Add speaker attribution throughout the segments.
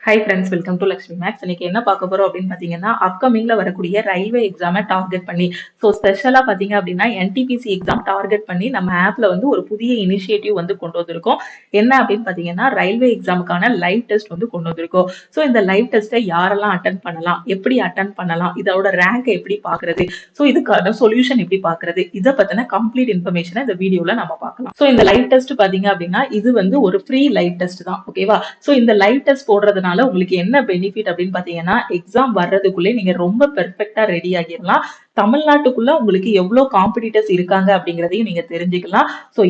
Speaker 1: High friends, welcome to Lakshmi maths. இன்னைக்கு என்ன பார்க்க போறோம் அப்படின்னு பார்த்தீங்கன்னா, அப்கமிங்ல வரக்கூடிய ரயில்வே எக்ஸாமை டார்கெட் பண்ணி, ஸ்பெஷலாக பார்த்தீங்க அப்படின்னா என்டிபிசி எக்ஸாம் டார்கெட் பண்ணி நம்ம ஆப்ல வந்து ஒரு புதிய இனிஷியேட்டிவ் வந்து கொண்டு வந்திருக்கோம். என்ன அப்படின்னு பார்த்தீங்கன்னா, ரயில்வே எக்ஸாமுக்கான லைவ் டெஸ்ட் வந்து கொண்டு வந்திருக்கோம். இந்த லைவ் டெஸ்ட்டை யாரெல்லாம் அட்டன் பண்ணலாம், எப்படி அட்டன் பண்ணலாம், இதோட ரேங்கை எப்படி பார்க்கறது, இதுக்கான சொல்யூஷன் எப்படி பார்க்கறது, இதை பத்தின கம்ப்ளீட் இன்ஃபர்மேஷனை இந்த வீடியோல நம்ம பார்க்கலாம். இந்த லைவ் டெஸ்ட் பார்த்தீங்க அப்படின்னா இது வந்து ஒரு ஃப்ரீ லைவ் டெஸ்ட் தான். ஓகேவா? இந்த லைவ் டெஸ்ட் போடுறதுனால உங்களுக்கு என்ன பெனிஃபிட் அப்படின்னு பாத்தீங்கன்னா, எக்ஸாம் வர்றதுக்குள்ளே நீங்க ரொம்ப பெர்ஃபெக்ட்டா ரெடி ஆகிடலாம். தமிழ்நாட்டுக்குள்ள உங்களுக்கு எவ்வளவு காம்படிட்டர்ஸ் இருக்காங்க அப்படிங்கறதையும் நீங்க தெரிஞ்சுக்கலாம்.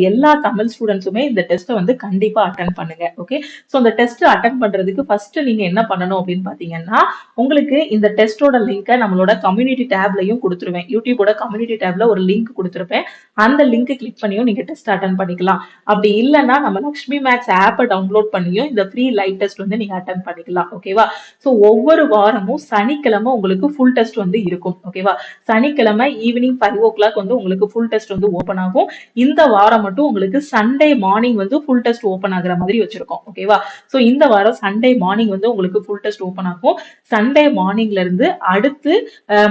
Speaker 1: எல்லா தமிழ் ஸ்டூடெண்ட்ஸுமே இந்த டெஸ்ட்டை வந்து கண்டிப்பா அட்டன் பண்ணுங்க. ஓகே, இந்த டெஸ்ட் அட்டன் பண்றதுக்கு ஃபர்ஸ்ட் நீங்க என்ன பண்ணணும் அப்படின்னு பாத்தீங்கன்னா, உங்களுக்கு இந்த டெஸ்டோட லிங்கை நம்மளோட கம்யூனிட்டி டேப்லயும் கொடுத்துருவேன். யூடியூபோட கம்யூனிட்டி டேப்ல ஒரு லிங்க் கொடுத்துருப்பேன். அந்த லிங்க் கிளிக் பண்ணியும் நீங்க டெஸ்ட் அட்டன் பண்ணிக்கலாம். அப்படி இல்லைன்னா நம்ம லக்ஷ்மி மேக்ஸ் ஆப்பை டவுன்லோட் பண்ணியும் இந்த ஃப்ரீ லைவ் டெஸ்ட் வந்து நீங்க அட்டன் பண்ணிக்கலாம். ஓகேவா? ஒவ்வொரு வாரமும் சனிக்கிழமை உங்களுக்கு ஃபுல் டெஸ்ட் வந்து இருக்கும். ஓகேவா? சனிக்கிழமை ஈவினிங் 5 o'clock வந்து உங்களுக்கு ஃபுல் டெஸ்ட் வந்து ஓபன் ஆகும். இந்த வாரம் மட்டும் உங்களுக்கு சண்டே மார்னிங் வந்து ஃபுல் டெஸ்ட் ஓபன் ஆகுற மாதிரி வச்சிருக்கோம். ஓகேவா? இந்த வாரம் சண்டே மார்னிங் வந்து உங்களுக்கு ஃபுல் டெஸ்ட் ஓபன் ஆகும். சண்டே மார்னிங்ல இருந்து அடுத்து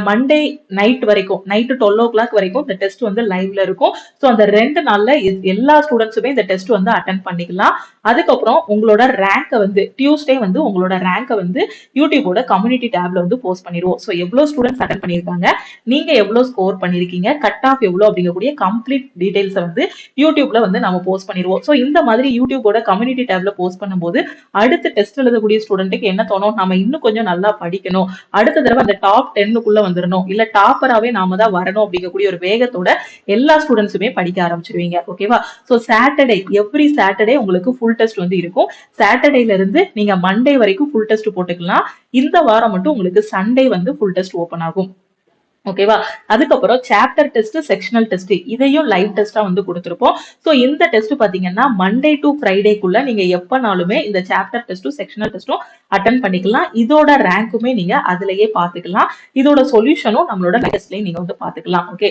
Speaker 1: மண்டே நைட் வரைக்கும், நைட்டு 12 o'clock வரைக்கும் இந்த டெஸ்ட் வந்து லைவ்ல இருக்கும். அந்த 2 நாள்ல எல்லா ஸ்டூடெண்ட்ஸுமே இந்த டெஸ்ட் வந்து அட்டன் பண்ணிக்கலாம். அதுக்கப்புறம் உங்களோட ரேங்கை வந்து டியூஸ்டே வந்து உங்களோட ரேங்கை வந்து யூடியூபோட கம்யூனிட்டி டேப்ல வந்து போஸ்ட் பண்ணிடுவோம். எவ்வளவு ஸ்டூடெண்ட்ஸ் அட்டன் பண்ணிருக்காங்க, நீங்க எவ்வளவு ஸ்கோர் பண்ணிருக்கீங்க, கட் ஆஃப் எவ்வளவு அப்படிங்கக்கூடிய கம்ப்ளீட் டீடைல்ஸ் வந்து யூடியூப்ல வந்து நம்ம போஸ்ட் பண்ணிடுவோம். இந்த மாதிரி யூடியூபோட கம்யூனிட்டி டேப்ல போஸ்ட் பண்ணும்போது அடுத்து டெஸ்ட் எழுதக்கூடிய ஸ்டூடெண்ட்டுக்கு என்ன தோணும், நம்ம இன்னும் கொஞ்சம் நல்லா படிக்கணும், அடுத்த தடவை அந்த டாப் 10க்குள்ள வந்துடணும், இல்ல டாப்பராவே நாம தான் வரணும் அப்படிங்கக்கூடிய ஒரு வேகத்தோட எல்லா ஸ்டூடெண்ட்ஸுமே படிக்க ஆரம்பிச்சிருவீங்க. ஓகேவா? சாட்டர்டே, எவ்ரி சாட்டர்டே உங்களுக்கு ஃபுல் டெஸ்ட் வந்து இருக்கும். சாட்டர்டேல இருந்து நீங்க மண்டே வரைக்கும் ஃபுல் டெஸ்ட் போட்டுக்கலாம். இந்த வாரம் மட்டும் உங்களுக்கு சண்டே வந்து ஃபுல் டெஸ்ட் ஓபன் ஆகும். ஓகேவா? அதுக்கப்புறம் சாப்டர் டெஸ்ட், செக்ஷனல் டெஸ்ட், இதையும் லைவ் டெஸ்டா வந்து கொடுத்துருப்போம். இந்த டெஸ்ட் பாத்தீங்கன்னா மண்டே டு ஃப்ரைடேக்குள்ள நீங்க எப்பனாலுமே இந்த சாப்டர் டெஸ்டும் செக்ஷனல் டெஸ்டும் அட்டன் பண்ணிக்கலாம். இதோட ரேங்க்குமே நீங்க அதுலயே பாத்துக்கலாம். இதோட சொல்யூஷனும் நம்மளோட டெஸ்ட்லயே நீங்க வந்து பாத்துக்கலாம். ஓகே,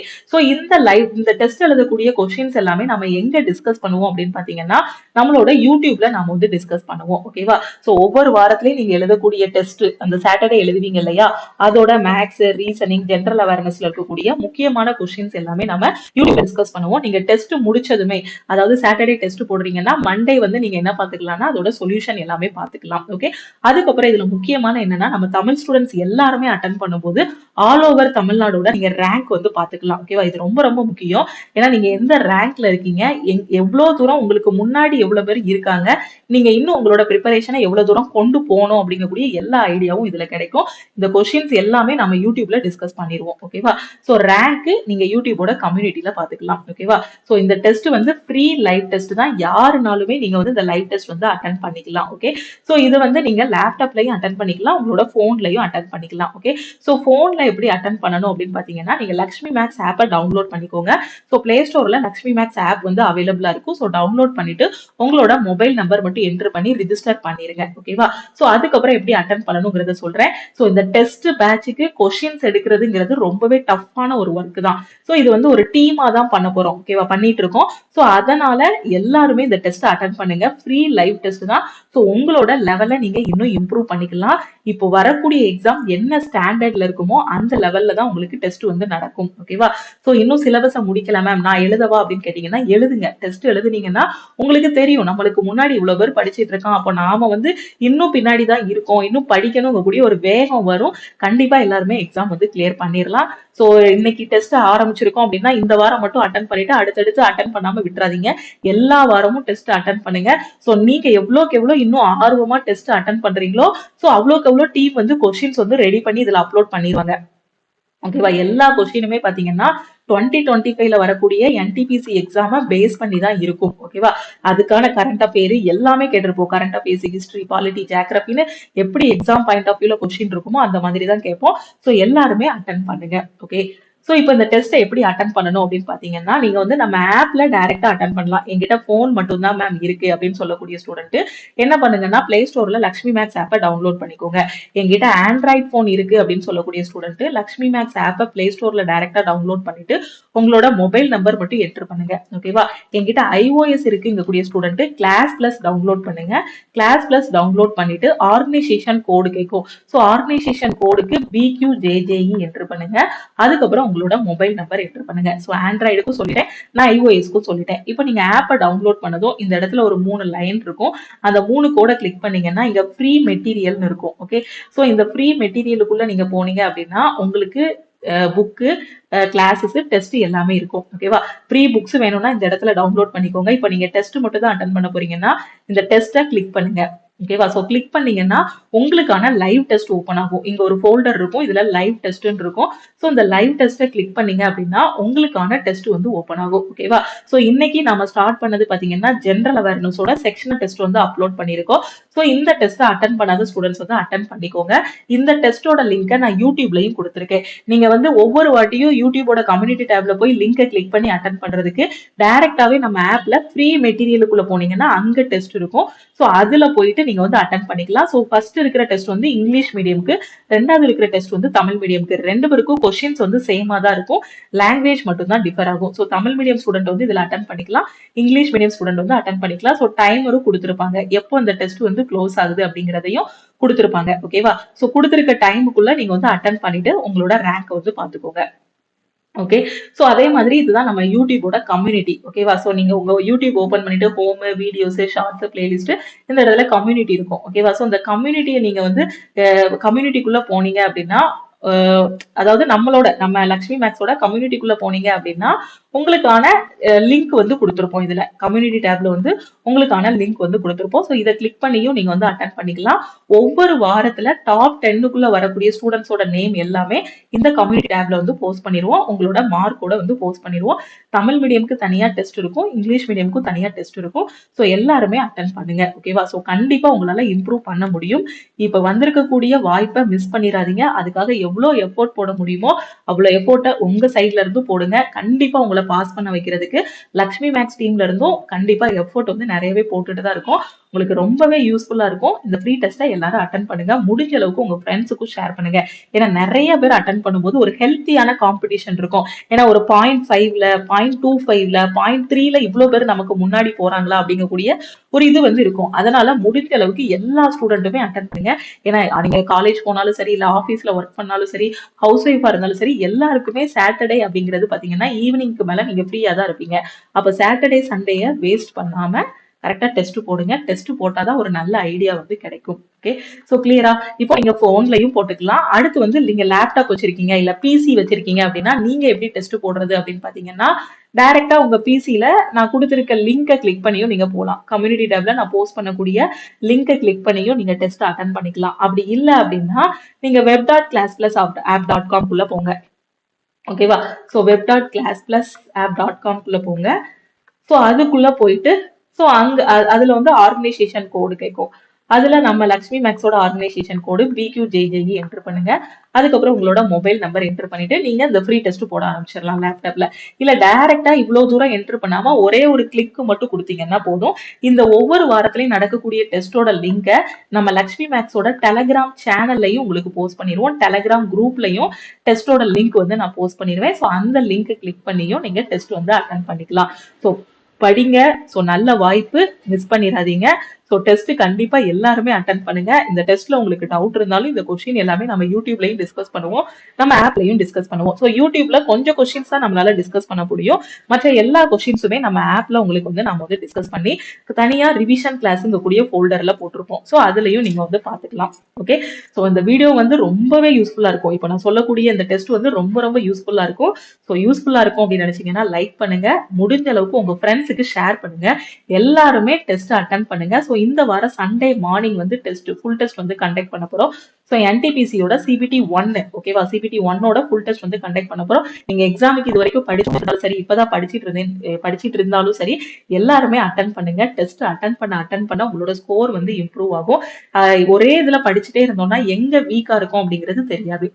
Speaker 1: இந்த டெஸ்ட் எழுதக்கூடிய கொஸ்டின்ஸ் எல்லாமே நம்ம எங்க டிஸ்கஸ் பண்ணுவோம் அப்படின்னு பாத்தீங்கன்னா, நம்மளோட யூடியூப்ல நாம வந்து டிஸ்கஸ் பண்ணுவோம். ஓகேவா? ஒவ்வொரு வாரத்திலயும் நீங்க எழுதக்கூடிய டெஸ்ட், அந்த சாட்டர்டே எழுதுவீங்க இல்லையா, அதோட மேக்ஸ், ரீசனிங், ஜென்ரல் அவேர்னஸ்ல இருக்கக்கூடிய முக்கியமான கொஸ்டின்ஸ் எல்லாமே நம்ம யூடியூப்ல டிஸ்கஸ் பண்ணுவோம். நீங்க டெஸ்ட் முடிச்சதுமே, அதாவது சாட்டர்டே டெஸ்ட் போடுறீங்கன்னா மண்டே வந்து நீங்க என்ன பாத்துக்கலாம்னா அதோட சொல்யூஷன் எல்லாமே பாத்துக்கலாம். ஓகே, அதுக்கப்புறம் இதுல முக்கியமான என்னன்னா, நம்ம தமிழ் ஸ்டூடெண்ட்ஸ் எல்லாருமே அட்டன் பண்ணும்போது ஆல் ஓவர் தமிழ்நாடோட நீங்க ரேங்க் வந்து பாத்துக்கலாம். ஓகேவா? இது ரொம்ப ரொம்ப முக்கியம். ஏன்னா நீங்க எந்த ரேங்க்ல இருக்கீங்க, எவ்வளவு தூரம் உங்களுக்கு முன்னாடி எவ்வளவு பேர் இருக்காங்க, நீங்க இன்னும் உங்களோட ப்ரிப்பரேஷனை எவ்வளவு தூரம் கொண்டு போகணும் அப்படிங்கக்கூடிய எல்லா ஐடியாவும் இதுல கிடைக்கும். இந்த கொஸ்டின்ஸ் எல்லாமே நம்ம யூடியூப்ல டிஸ்கஸ் பண்ணிடுவோம். ஓகேவா? ரேங்க் நீங்க யூடியூபோட கம்யூனிட்டில பாத்துக்கலாம். ஓகேவா? இந்த டெஸ்ட் வந்து ஃப்ரீ லைவ் டெஸ்ட் தான். யாருனாலுமே நீங்க வந்து இந்த லைவ் டெஸ்ட் வந்து அட்டன் பண்ணிக்கலாம். ஓகே, இது வந்து நீங்க லேப்டாப்லயும் அட்டன் பண்ணிக்கலாம், உங்களோட போன்லயும் அட்டன் பண்ணிக்கலாம். ஓகே, போன்ல எப்படி அட்டன் பண்ணணும் அப்படின்னு பாத்தீங்கன்னா, நீங்க லக்ஷ்மி மேக்ஸ் ஆப்பை டவுன்லோட் பண்ணிக்கோங்க. பிளே ஸ்டோர்ல லக்ஷ்மி மேக்ஸ் ஆப் வந்து அவைலபிளா இருக்கும். டவுன்லோட் பண்ணிட்டு உங்களோட மொபைல் நம்பர் மட்டும் என்டர் பண்ணி ரிஜிஸ்டர் பண்ணிருங்க. ஓகேவா? அதுக்கப்புறம் எப்படி அட்டன் பண்ணணுங்கிறத சொல்றேன். இந்த டெஸ்ட் பேட்சுக்கு கொஸ்டின்ஸ் எடுக்கிறதுங்கிறது ரொம்பவே டஃப்பான ஒரு ஒர்க் தான். இது வந்து ஒரு டீமா தான் பண்ண போறோம். ஓகேவா? பண்ணிட்டு இருக்கோம். அதனால எல்லாருமே இந்த டெஸ்ட் அட்டன் பண்ணுங்க. ஃப்ரீ லைவ் டெஸ்ட் தான். உங்களோட லெவலை நீங்க இன்னும் இம்ப்ரூவ் பண்ணிக்கலாம். இப்போ வரக்கூடிய எக்ஸாம் என்ன ஸ்டாண்டர்ட்ல இருக்குமோ அந்த லெவல்ல தான் உங்களுக்கு டெஸ்ட் வந்து நடக்கும். ஓகேவா? இன்னும் சிலபஸை முடிக்கல மேம், நான் எழுதவா அப்படின்னு கேட்டீங்கன்னா எழுதுங்க. டெஸ்ட் எழுதுனீங்கன்னா உங்களுக்கு தெரியும் நம்மளுக்கு முன்னாடி இவ்வளவு பேர் படிச்சிட்டு இருக்கான், அப்போ நாம வந்து இன்னும் பின்னாடி தான் இருக்கோம், இன்னும் படிக்கணும் கூடிய ஒரு வேகம் வரும். கண்டிப்பா எல்லாருமே எக்ஸாம் வந்து கிளியர் பண்ணிடலாம். இன்னைக்கு டெஸ்ட் ஆரம்பிச்சிருக்கோம் அப்படின்னா இந்த வாரம் மட்டும் அட்டன் பண்ணிட்டு அடுத்தடுத்து அட்டன் பண்ணாம விட்டுறாதீங்க. எல்லா வாரமும் டெஸ்ட் அட்டன் பண்ணுங்க. நீங்க எவ்வளவுக்கு எவ்வளவு இன்னும் ஆர்வமா டெஸ்ட் அட்டன் பண்றீங்களோ அவ்வளவுக்கு எவ்வளவு டீம் வந்து கொஸ்டின்ஸ் வந்து ரெடி பண்ணி இதுல அப்லோட் பண்ணிடுவாங்க. ஓகேவா? எல்லா கொஸ்டினுமே பாத்தீங்கன்னா 2025ல வரக்கூடிய என்டிபிசி எக்ஸாம பேஸ் பண்ணி தான் இருக்கும். ஓகேவா? அதுக்கான கரண்ட் அஃபேர் எல்லாமே கேட்டிருப்போம். கரண்ட் அஃபேர்ஸ், ஹிஸ்டரி, பாலிட்டி, ஜியோகிராஃபின்னு எப்படி எக்ஸாம் பாயிண்ட் ஆஃப் வியூல கொஸ்டின் இருக்குமோ அந்த மாதிரி தான் கேட்போம். எல்லாருமே அட்டன் பண்ணுங்க. ஓகே, ஸோ இப்போ இந்த டெஸ்ட்டை எப்படி அட்டன் பண்ணணும் அப்படின்னு பாத்தீங்கன்னா, நீங்க வந்து நம்ம ஆப்ல டைரக்டா அட்டன் பண்ணலாம். என்கிட்ட போன் மட்டும் தான் மேம் இருக்கு அப்படின்னு சொல்லக்கூடிய ஸ்டூடெண்ட் என்ன பண்ணுங்கன்னா, பிளே ஸ்டோர்ல லக்ஷ்மி மேக்ஸ் ஆப்பை டவுன்லோட் பண்ணிக்கோங்க. என்கிட்ட ஆண்ட்ராய்ட் போன் இருக்கு அப்படின்னு சொல்லக்கூடிய ஸ்டூடெண்ட் லக்ஷ்மி மேக்ஸ் ஆப்பை பிளே ஸ்டோர்ல டைரக்டா டவுன்லோட் பண்ணிட்டு உங்களோட மொபைல் நம்பர் மட்டும் என்டர் பண்ணுங்க. ஓகேவா? என்கிட்ட iOS இருக்குங்கக்கூடிய ஸ்டூடெண்ட் கிளாஸ் பிளஸ் டவுன்லோட் பண்ணுங்க. கிளாஸ் பிளஸ் டவுன்லோட் பண்ணிட்டு ஆர்கனைசேஷன் கோடு கேட்கும். ஸோ ஆர்கனைசேஷன் கோடுக்கு BQJJE என்டர் பண்ணுங்க. அதுக்கப்புறம் உங்களோட மொபைல் நம்பர் என்டர் பண்ணுங்க. ஸோ ஆண்ட்ராய்டுக்கும் சொல்லிட்டேன், நான் iOSக்கும் சொல்லிட்டேன். இப்போ நீங்க ஆப்பை டவுன்லோட் பண்ணதும் இந்த இடத்துல ஒரு 3 லைன் இருக்கும். அந்த 3 கோடை கிளிக் பண்ணீங்கன்னா இங்க ஃப்ரீ மெட்டீரியல்னு இருக்கும். ஓகே, ஸோ இந்த ஃப்ரீ மெட்டீரியலுக்குள்ள நீங்க போனீங்க அப்படின்னா உங்களுக்கு புக்கு, கிளாஸஸ், டெஸ்ட் எல்லாமே இருக்கும். ஓகேவா? ஃப்ரீ புக்ஸ் வேணும்னா இந்த இடத்துல டவுன்லோட் பண்ணிக்கோங்க. இப்போ நீங்க டெஸ்ட் மட்டும் தான் அட்டன் பண்ண போறீங்கன்னா இந்த டெஸ்ட்டை கிளிக் பண்ணுங்க. ஓகேவா? ஸோ கிளிக் பண்ணீங்கன்னா உங்களுக்கான லைவ் டெஸ்ட் ஓப்பன் ஆகும். இங்க ஒரு ஃபோல்டர் இருக்கும், இதுல லைவ் டெஸ்ட்னு இருக்கும். ஸோ இந்த லைவ் டெஸ்ட்டை கிளிக் பண்ணீங்க அப்படின்னா உங்களுக்கான டெஸ்ட் வந்து ஓப்பன் ஆகும். ஓகேவா? ஸோ இன்னைக்கு நம்ம ஸ்டார்ட் பண்ணது பாத்தீங்கன்னா ஜென்ரல் அவேர்னஸோட செக்ஷனல் டெஸ்ட் வந்து அப்லோட் பண்ணியிருக்கோம். ஸோ இந்த டெஸ்ட்டை அட்டன் பண்ணாத ஸ்டூடெண்ட்ஸ் வந்து அட்டன் பண்ணிக்கோங்க. இந்த டெஸ்ட்டோட லிங்கை நான் யூடியூப்லயும் கொடுத்துருக்கேன். நீங்க வந்து ஒவ்வொரு வாட்டியும் யூடியூபோட கம்யூனிட்டி டேப்ல போய் லிங்கை கிளிக் பண்ணி அட்டன் பண்றதுக்கு டைரக்டாவே நம்ம ஆப்ல ஃப்ரீ மெட்டீரியலுக்குள்ள போனீங்கன்னா அங்க டெஸ்ட் இருக்கும். ஸோ அதுல போயிட்டு நீங்க வந்து அட்டன் பண்ணிக்கலாம். ஸோ ஃபர்ஸ்ட் இருக்கிற டெஸ்ட் வந்து இங்கிலீஷ் மீடியம்க்கு, ரெண்டாவது இருக்கிற டெஸ்ட் வந்து தமிழ் மீடியம்க்கு. ரெண்டு பேருக்கும் கொஸ்டின்ஸ் வந்து சேமா தான் இருக்கும், லாங்குவேஜ் மட்டும் தான் டிஃபர் ஆகும். ஸோ தமிழ் மீடியம் ஸ்டூடெண்ட் வந்து இதுல அட்டன் பண்ணிக்கலாம், இங்கிலீஷ் மீடியம் ஸ்டூடெண்ட் வந்து அட்டன் பண்ணிக்கலாம். ஸோ டைமரும் கொடுத்துருப்பாங்க, எப்போ இந்த டெஸ்ட் வந்து க்ளோஸ் ஆகுது அப்படிங்கிறதையும் கொடுத்துருப்பாங்க. ஓகேவா? ஸோ கொடுத்துருக்க டைமுக்குள்ள நீங்க வந்து அட்டன் பண்ணிட்டு உங்களோட ரேங்க் வந்து பாத்துக்கோங்க. ஓகே, சோ அதே மாதிரி இதுதான் நம்ம யூடியூபோட கம்யூனிட்டி. ஓகேவா? சோ நீங்க உங்க யூடியூப் ஓபன் பண்ணிட்டு ஹோம், வீடியோஸ், ஷார்ட்ஸ், பிளேலிஸ்ட் இந்த இடத்துல கம்யூனிட்டி இருக்கும். ஓகேவா? சோ இந்த கம்யூனிட்டியை நீங்க வந்து கம்யூனிட்டிக்குள்ள போனீங்க அப்படின்னா அதாவது நம்ம லக்ஷ்மி மேக்ஸோட கம்யூனிட்டிக்குள்ள போனீங்க அப்படின்னா உங்களுக்கான லிங்க் வந்து கொடுத்துருப்போம். இதுல கம்யூனிட்டி டேப்ல வந்து உங்களுக்கான லிங்க் வந்து கொடுத்துருப்போம். ஸோ இதை கிளிக் பண்ணியும் நீங்க வந்து அட்டன் பண்ணிக்கலாம். ஒவ்வொரு வாரத்துல டாப் 10க்குள்ள வரக்கூடிய ஸ்டூடெண்ட்ஸோட நேம் எல்லாமே இந்த கம்யூனிட்டி டேப்ல வந்து போஸ்ட் பண்ணிடுவோம். உங்களோட மார்க்கோட வந்து போஸ்ட் பண்ணிடுவோம். தமிழ் மீடியம்க்கு தனியா டெஸ்ட் இருக்கும், இங்கிலீஷ் மீடியம்க்கும் தனியா டெஸ்ட் இருக்கும். ஸோ எல்லாருமே அட்டன் பண்ணுங்க. ஓகேவா? ஸோ கண்டிப்பா உங்களால இம்ப்ரூவ் பண்ண முடியும். இப்ப வந்திருக்கக்கூடிய வாய்ப்பை மிஸ் பண்ணிடாதீங்க. அதுக்காக எவ்வளவு எஃபோர்ட் போட முடியுமோ அவ்வளவு எஃபோர்ட்டை உங்க சைட்ல இருந்து போடுங்க. கண்டிப்பா உங்களை பாஸ் பண்ண வைக்கிறதுக்கு லக்ஷ்மி மேக்ஸ் டீம்ல இருந்தும் கண்டிப்பா எஃபோர்ட் வந்து நிறையவே போட்டுட்டு தான் இருக்கும். உங்களுக்கு ரொம்பவே யூஸ்ஃபுல்லா இருக்கும். இந்த ஃப்ரீ டெஸ்ட்டை எல்லாரும் அட்டன் பண்ணுங்க. முடிஞ்ச அளவுக்கு உங்க ஃப்ரெண்ட்ஸுக்கும் ஷேர் பண்ணுங்க. ஏன்னா நிறைய பேர் அட்டன் பண்ணும்போது ஒரு ஹெல்த்தியான காம்படிஷன் இருக்கும். ஏன்னா ஒரு 0.5ல 0.25ல 0.3ல இவ்வளவு பேர் நமக்கு முன்னாடி போறாங்களா அப்படிங்கக்கூடிய ஒரு இது வந்து இருக்கும். அதனால முடிஞ்ச அளவுக்கு எல்லா ஸ்டூடெண்ட்டுமே அட்டன் பண்ணுங்க. ஏன்னா நீங்க காலேஜ் போனாலும் சரி, இல்ல ஆபீஸ்ல ஒர்க் பண்ணாலும் சரி, ஹவுஸ் ஒய்ஃபா இருந்தாலும் சரி, எல்லாருக்குமே சாட்டர்டே அப்படிங்கிறது பாத்தீங்கன்னா ஈவினிங்க்கு மேல நீங்க ஃப்ரீயா தான் இருப்பீங்க. அப்ப சாட்டர்டே சண்டேய வேஸ்ட் பண்ணாம கரெக்டா டெஸ்ட் போடுங்க. டெஸ்ட் போட்டாதான் ஒரு நல்ல ஐடியா வந்து கிடைக்கும். ஓகே, சோ கிளியரா? இப்போ நீங்க போன்லயும் போட்டுக்கலாம். அடுத்து வந்து நீங்க லேப்டாப் வச்சிருக்கீங்க இல்ல பிசி வச்சிருக்கீங்க அப்படின்னா நீங்க எப்படி டெஸ்ட் போடுறது அப்படின்னு பாத்தீங்கன்னா, டைரக்டா உங்க பிசில நான் கொடுத்திருக்க லிங்கை கிளிக் பண்ணியும் நீங்க போலாம். கம்யூனிட்டி டேப்ல நான் போஸ்ட் பண்ணக்கூடிய லிங்கை கிளிக் பண்ணியும் நீங்க டெஸ்ட் அட்டன் பண்ணிக்கலாம். அப்படி இல்ல அப்படின்னா நீங்க web.classplus.app.com குள்ள போங்க. ஓகேவா? சோ web.classplus.app.com குள்ள போங்க. சோ அதுக்குள்ள போயிட்டு சோ அங்க அதுல வந்து ஆர்கனைசேஷன் கோடு கேட்கும். அதுல நம்ம லக்ஷ்மி மேக்ஸோட ஆர்கனைசேஷன் கோடு BQJJE என்டர் பண்ணுங்க. அதுக்கப்புறம் உங்களோட மொபைல் நம்பர் என்டர் பண்ணிட்டு நீங்க இந்த ஃப்ரீ டெஸ்ட் போட ஆரம்பிச்சிடலாம் லேப்டாப்ல. இல்ல டைரக்டா இவ்வளவு தூரம் என்டர் பண்ணாம ஒரே ஒரு கிளிக் மட்டும் கொடுத்தீங்கன்னா போதும். இந்த ஒவ்வொரு வாரத்திலையும் நடக்கக்கூடிய டெஸ்டோட லிங்கை நம்ம லக்ஷ்மி மேக்ஸோட டெலகிராம் சேனல்லையும் உங்களுக்கு போஸ்ட் பண்ணிடுவோம். டெலகிராம் குரூப்லயும் டெஸ்டோட லிங்க் வந்து நான் போஸ்ட் பண்ணிடுவேன். ஸோ அந்த லிங்க் கிளிக் பண்ணியும் நீங்க டெஸ்ட் வந்து அட்டன் பண்ணிக்கலாம். ஸோ படிங்க. ஸோ நல்ல வாய்ப்பு, மிஸ் பண்ணிடாதீங்க. ஸோ டெஸ்ட் கண்டிப்பா எல்லாருமே அட்டன் பண்ணுங்க. இந்த டெஸ்ட்ல உங்களுக்கு டவுட் இருந்தாலும் இந்த கொஸ்டின் எல்லாமே நம்ம யூடியூப்லயும் டிஸ்கஸ் பண்ணுவோம், நம்ம ஆப்லயும் டிஸ்கஸ் பண்ணுவோம். ஸோ யூடியூப்ல கொஞ்சம் கொஸ்டின்ஸ் தான் நம்மளால டிஸ்கஸ் பண்ண முடியும். மற்ற எல்லா கொஸ்டின்ஸுமே நம்ம ஆப்ல உங்களுக்கு வந்து நம்ம வந்து டிஸ்கஸ் பண்ணி தனியா ரிவிஷன் கிளாஸ்ங்க கூடிய ஃபோல்டர்ல போட்டிருப்போம். ஸோ அதுலயும் நீங்க வந்து பாத்துக்கலாம். ஓகே, ஸோ இந்த வீடியோ வந்து ரொம்பவே யூஸ்ஃபுல்லா இருக்கும். இப்போ நான் சொல்லக்கூடிய இந்த டெஸ்ட் வந்து ரொம்ப ரொம்ப யூஸ்ஃபுல்லா இருக்கும். ஸோ யூஸ்ஃபுல்லா இருக்கும் அப்படின்னு நினைச்சீங்கன்னா லைக் பண்ணுங்க, முடிஞ்ச அளவுக்கு உங்க ஃப்ரெண்ட்ஸுக்கு ஷேர் பண்ணுங்க. எல்லாருமே டெஸ்ட் அட்டன் பண்ணுங்க. ஸோ இந்த வாரம் சண்டே மார்னிங் வந்து ஃபுல் டெஸ்ட் வந்து கண்டக்ட் பண்ண போறோம். ஸோ NTPCயோட CBT 1, ஓகேவா? CBT 1ஓட ஃபுல் டெஸ்ட் வந்து கண்டக்ட் பண்ண போறோம். நீங்க எக்ஸாமுக்கு இது வரைக்கும் படிச்சிருந்தாலும் சரி, இப்பதான் படிச்சிட்டு இருந்தாலும் சரி, எல்லாருமே அட்டன் பண்ணுங்க. டெஸ்ட் அட்டன் பண்ண உங்களோட ஸ்கோர் வந்து இம்ப்ரூவ் ஆகும். ஒரே இதுல படிச்சுட்டே இருந்தோம்னா எங்க வீக்கா இருக்கும் அப்படிங்கிறது தெரியாது.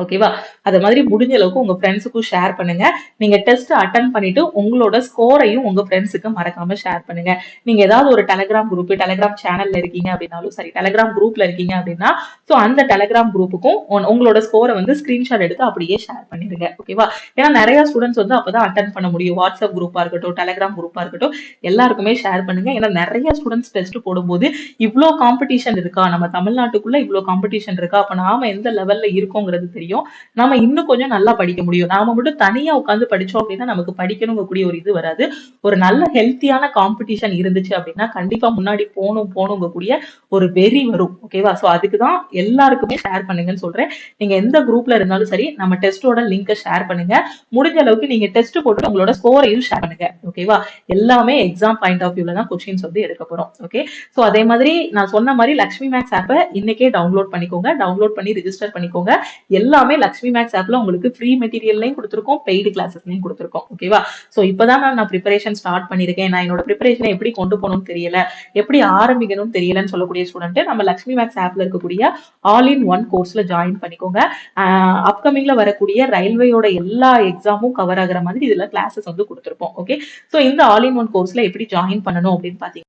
Speaker 1: ஓகேவா? அது மாதிரி முடிஞ்ச அளவுக்கு உங்க ஃப்ரெண்ட்ஸுக்கும் ஷேர் பண்ணுங்க. நீங்க டெஸ்ட் அட்டெண்ட் பண்ணிட்டு உங்களோட ஸ்கோரையும் உங்க ஃப்ரெண்ட்ஸுக்கு மறக்காம ஷேர் பண்ணுங்க. நீங்க ஏதாவது ஒரு டெலகிராம் குரூப், டெலகிராம் சேனல்ல இருக்கீங்க அப்படின்னாலும் சரி, டெலகிராம் குரூப்ல இருக்கீங்க அப்படின்னா, சோ அந்த டெலகிராம் குரூப்புக்கும் உங்களோட ஸ்கோரை வந்து ஸ்கிரீன்ஷாட் எடுத்து அப்படியே ஷேர் பண்ணிடுங்க. ஓகேவா? ஏன்னா நிறைய ஸ்டூடெண்ட்ஸ் வந்து அப்பதான் அட்டெண்ட் பண்ண முடியும். வாட்ஸ்அப் குரூப்பா இருக்கட்டும், டெலகிராம் குரூப்பா இருக்கட்டும், எல்லாருக்குமே ஷேர் பண்ணுங்க. ஏன்னா நிறைய ஸ்டூடெண்ட்ஸ் டெஸ்ட் போடும்போது இவ்ளோ காம்படிஷன் இருக்கா? நம்ம தமிழ்நாட்டுக்குள்ள இவ்ளோ காம்படிஷன் இருக்கா? அப்ப நாம எந்த லெவல்ல இருக்கோங்கிறது தெரியும். நாம இன்னும் கொஞ்சம் நல்லா படிக்க முடியும். நாம மட்டும் தனியா உட்கார்ந்து படிச்சோம் அப்படின்னா நமக்கு படிக்கணுங்கக்கூடிய ஒரு இது வராது. ஒரு நல்ல ஹெல்த்தியான காம்படிஷன் இருந்துச்சு அப்படின்னா கண்டிப்பா முன்னாடி போகணுங்கக்கூடிய ஒரு வெறி வரும். ஓகேவா? சோ அதுக்குதான் எல்லாருக்குமே ஷேர் பண்ணுங்கன்னு சொல்றேன். நீங்க எந்த குரூப்ல இருந்தாலும் சரி, நம்ம டெஸ்டோட லிங்கை ஷேர் பண்ணுங்க. முடிஞ்ச அளவுக்கு நீங்க டெஸ்ட் போட்டு உங்களோட ஸ்கோரையும் ஷேர் பண்ணுங்க. ஓகேவா? எல்லாமே எக்ஸாம் பாயிண்ட் ஆஃப் வியூல தான் கொஸ்டின்ஸ் வந்து எடுக்க போறோம். ஓகே. சோ அதே மாதிரி நான் சொன்ன மாதிரி லக்ஷ்மி மேக்ஸ் ஆப்பை இன்னைக்கே டவுன்லோட் பண்ணிக்கோங்க. டவுன்லோட் பண்ணி ரிஜிஸ்டர் பண்ணிக்கோங்க. எல்லாமே லக்ஷ்மி மேக்ஸ் ஆப்ல உங்களுக்கு ஃப்ரீ மெட்டீரியல்லையும் கொடுத்துருக்கோம், பெய்டு கிளாஸஸ்லையும் கொடுத்துருக்கோம். ஓகேவா? சோ இப்பதான் நான் ப்ரிப்பரேஷன் ஸ்டார்ட் பண்ணிருக்கேன். நான் என்னோட ப்ரிப்பரேஷனை எப்படி கொண்டு போகணும்னு தெரியல, எப்படி ஆரம்பிக்கணும்னு தெரியலன்னு சொல்லக்கூடிய ஸ்டூடெண்ட் நம்ம லக்ஷ்மி மேக்ஸ் ஆப்ல இருக்கக்கூடிய ஆல் இன் ஒன் கோர்ஸ்ல ஜாயின் பண்ணிக்கோங்க. அப்கமிங்ல வரக்கூடிய ரயில்வேயோட எல்லா எக்ஸாமும் கவர் ஆகுற மாதிரி இதுல கிளாஸஸ் வந்து கொடுத்துருப்போம். ஓகே. சோ இந்த ஆல் இன் ஒன் கோர்ஸ்ல எப்படி ஜாயின் பண்ணணும் அப்படின்னு பாத்தீங்கன்னா,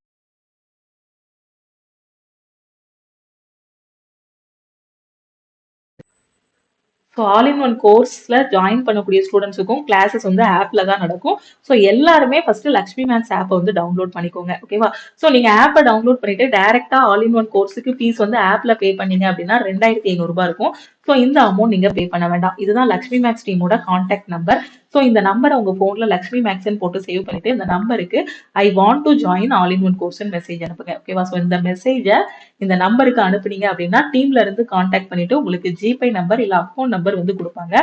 Speaker 1: ஸோ ஆல் இன் ஒன் கோர்ஸ்ல ஜாயின் பண்ணக்கூடிய ஸ்டூடெண்ட்ஸுக்கும் கிளாஸஸ் வந்து ஆப்ல தான் நடக்கும். ஸோ எல்லாருமே ஃபர்ஸ்ட் லக்ஷ்மி மேக்ஸ் ஆப்பை வந்து டவுன்லோட் பண்ணிக்கோங்க. ஓகேவா? ஸோ நீங்க ஆப்பை டவுன்லோட் பண்ணிட்டு டைரக்டா ஆல் இன் ஒன் கோர்ஸுக்கு ஃபீஸ் வந்து ஆப்ல பே பண்ணீங்க அப்படின்னா 2500 இருக்கும். ஸோ இந்த அமௌண்ட் நீங்க பே பண்ண வேண்டாம். இதுதான் லக்ஷ்மி மேக்ஸ் டீமோட கான்டாக்ட் நம்பர். ஸோ இந்த நம்பரை உங்க போன்ல லக்ஷ்மி மேக்ஸ்ன்னு போட்டு சேவ் பண்ணிட்டு இந்த நம்பருக்கு I want to join all in one course message அனுப்புங்க. ஓகேவா? ஸோ இந்த மெசேஜை இந்த நம்பருக்கு அனுப்புனீங்க அப்படின்னா டீம்ல இருந்து கான்டாக்ட் பண்ணிட்டு உங்களுக்கு ஜிபே நம்பர் இல்ல அக்கௌண்ட் நம்பர் வந்து கொடுப்பாங்க.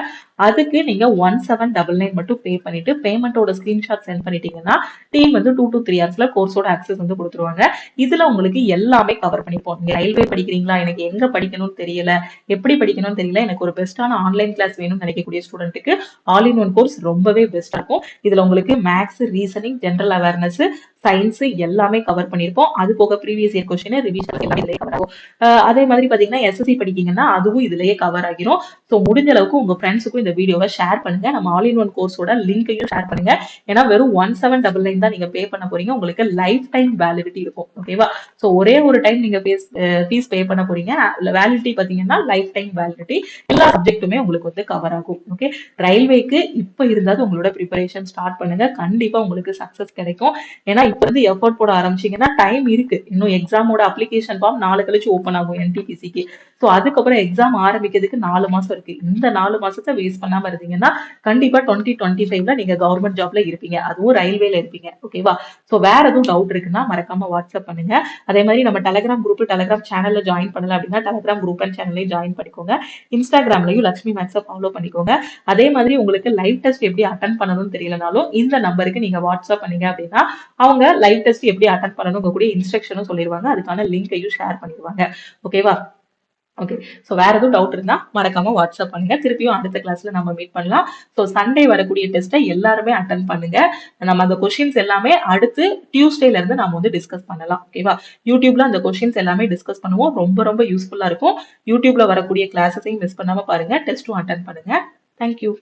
Speaker 1: அதுக்கு நீங்க 1799 மட்டும் பே பண்ணிட்டு பேமெண்டோட ஸ்கிரீன்ஷாட் சென்ட் பண்ணிட்டீங்கன்னா டீம் வந்து 2 to 3 ஹவர்ஸ்ல கோர்ஸோட ஆக்சஸ் வந்து கொடுத்துருவாங்க. இதுல உங்களுக்கு எல்லாமே கவர் பண்ணிப்போம். நீங்க ரயில்வே படிக்கிறீங்களா, எனக்கு எங்க படிக்கணும்னு தெரியல, எப்படி படிக்கணும்னு தெரியல, எனக்கு ஒரு பெஸ்டான ஆன்லைன் கிளாஸ் வேணும்னு நினைக்கக்கூடிய ஸ்டூடெண்ட்டுக்கு ஆல் இன் ஒன் கோர்ஸ் ரொம்பவே பெஸ்டா இருக்கும். இதுல உங்களுக்கு maths, reasoning, general awareness, science எல்லாமே கவர் பண்ணிருப்போம். அது போக ப்ரீவியஸ் இயர் கொஸ்டின், ரிவிஷன் எல்லாமே இதுலயே கவர் ஆகும். அதே மாதிரி பாத்தீங்கன்னா எஸ்எஸ்சி படிக்கீங்கன்னா அதுவும் இதுலயே கவர் ஆகிரும். ஸோ முடிஞ்ச அளவுக்கு உங்க ஃப்ரெண்ட்ஸுக்கும் இந்த வீடியோவை ஷேர் பண்ணுங்க. நம்ம ஆல் இன் ஒன் கோர்ஸோட லிங்கையும் ஷேர் பண்ணுங்க. ஏன்னா வெறும் 1799 தான் நீங்க பே பண்ண போறீங்க. உங்களுக்கு லைஃப் டைம் வேலிடிட்டி இருக்கும். ஓகேவா? ஸோ ஒரே ஒரு டைம் நீங்க ஃபீஸ் பே பண்ண போறீங்க. வேலிடிட்டி பாத்தீங்கன்னா லைஃப் டைம் வேலிடிட்டி. எல்லா சப்ஜெக்ட்டுமே உங்களுக்கு வந்து கவர் ஆகும். ஓகே. ரயில்வேக்கு இப்ப இருந்தாலும் உங்களோட ப்ரிப்பரேஷன் ஸ்டார்ட் பண்ணுங்க. கண்டிப்பா உங்களுக்கு சக்சஸ் கிடைக்கும். ஏன்னா இப்ப இருந்து எஃபோர்ட் போட ஆரம்பிச்சீங்கன்னா டைம் இருக்கு. இன்னும் எக்ஸாமோட அப்ளிகேஷன் ஃபார்ம் நாளை கழிச்சு ஓப்பன் ஆகும் என்டிபிசிக்கு. ஸோ அதுக்கப்புறம் எக்ஸாம் ஆரம்பிக்கிறதுக்கு 4 மாசம் இருக்கு. இந்த 4 மாசத்தை வேஸ்ட் பண்ணாம இருந்தீங்கன்னா கண்டிப்பா 2025ல நீங்க கவர்மெண்ட் ஜாப்ல இருப்பீங்க. அதுவும் ரயில்வேல இருப்பீங்க. ஓகேவா? ஸோ வேற எதுவும் டவுட் இருக்குன்னா மறக்காம வாட்ஸ்அப் பண்ணுங்க. அதே மாதிரி நம்ம டெலகிராம் குரூப், டெலகிராம் சேனல்ல ஜாயின் பண்ணல அப்படின்னா டெலகிராம் குரூப் அண்ட் சேனல்லையும் ஜாயின் பண்ணிக்கோங்க. இன்ஸ்டாகிராம்லயும் லக்ஷ்மி மேக்ஸை ஃபாலோ பண்ணிக்கோங்க. அதே மாதிரி உங்களுக்கு லைவ் டெஸ்ட் எப்படி அட்டன் பண்ணணும்னு தெரியலனாலும் இந்த நம்பருக்கு நீங்க வாட்ஸ்அப் பண்ணீங்க அப்படின்னா அவங்க லைவ் டெஸ்ட் எப்படி அட்டன் பண்ணணும் கூடிய இன்ஸ்ட்ரக்ஷனும் சொல்லிடுவாங்க. அதுக்கான லிங்கையும் ஷேர் பண்ணிடுவாங்க. ஓகேவா? ஓகே. ஸோ வேற எதுவும் டவுட் இருந்தா மறக்காம வாட்ஸ்அப் பண்ணுங்க. திருப்பியும் அடுத்த கிளாஸ்ல நம்ம மீட் பண்ணலாம். ஸோ சண்டே வரக்கூடிய டெஸ்ட்டை எல்லாருமே அட்டன் பண்ணுங்க. நம்ம அந்த கொஸ்டின்ஸ் எல்லாமே அடுத்து டியூஸ்டேல இருந்து நம்ம வந்து டிஸ்கஸ் பண்ணலாம். ஓகேவா? யூடியூப்ல அந்த கொஸ்டின்ஸ் எல்லாமே டிஸ்கஸ் பண்ணுவோம். ரொம்ப ரொம்ப யூஸ்ஃபுல்லா இருக்கும். யூடியூப்ல வரக்கூடிய கிளாஸஸையும் மிஸ் பண்ணாம பாருங்க. டெஸ்ட்டும் அட்டன் பண்ணுங்க. தேங்க்யூ.